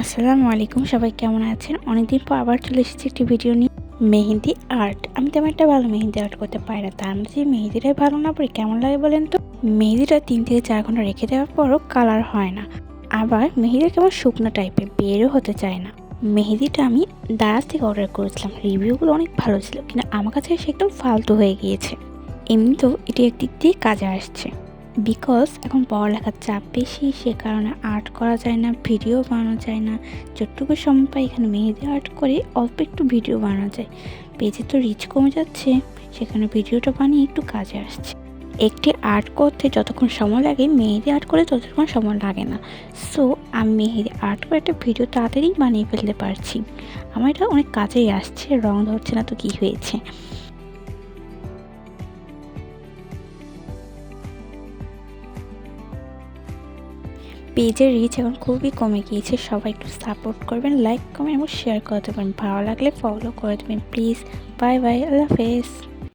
আসসালামু আলাইকুম, সবাই কেমন আছেন? অনেকদিন পর আবার চলে এসেছি একটি ভিডিও নিয়ে। মেহেন্দি আর্ট। আমি তেমন একটা ভালো মেহেন্দি আর্ট করতে পারি না, তার মধ্যে যদি মেহেন্দিটাই ভালো না পারি কেমন লাগে বলেন তো? মেহেন্দিটা 3 থেকে 4 ঘন্টা রেখে দেওয়ার পরও কালার হয় না, আবার মেহেন্দিটা কেমন শুকনো টাইপের, বেরও হতে চায় না। মেহেন্দিটা আমি দারাজ থেকে অর্ডার করেছিলাম, রিভিউগুলো অনেক ভালো ছিল, কিন্তু আমার কাছে এসে একদম ফালতু হয়ে গিয়েছে। এমনিতেও এটি একদিক দিয়ে কাজে আসছে, বিকজ এখন পড়ালেখার চাপ বেশি, সে কারণে আর্ট করা যায় না, ভিডিও বানানো যায় না। যতটুকু সময় পাই এখানে মেহেদি আর্ট করে অল্প একটু ভিডিও বানানো যায়। পেজে তো রিচ কমে যাচ্ছে, সেখানে ভিডিওটা বানিয়ে একটু কাজে আসছে। একটি আর্ট করতে যতক্ষণ সময় লাগে মেহেদি আর্ট করে ততক্ষণ সময় লাগে না। সো আমি মেহেদি আর্ট করে একটা ভিডিও তাড়াতাড়ি বানিয়ে ফেলতে পারছি। আমার এটা অনেক কাজেই আসছে, রং ধরছে না তো কী হয়েছে। পেজের রিচ এখন খুবই কমে গিয়েছে, সবাই একটু সাপোর্ট করবেন, লাইক কমেন্ট এবং শেয়ার করে দেবেন, ভালো লাগলে ফলো করে দেবেন প্লিজ। বাই বাই, আল্লাহ হাফেজ।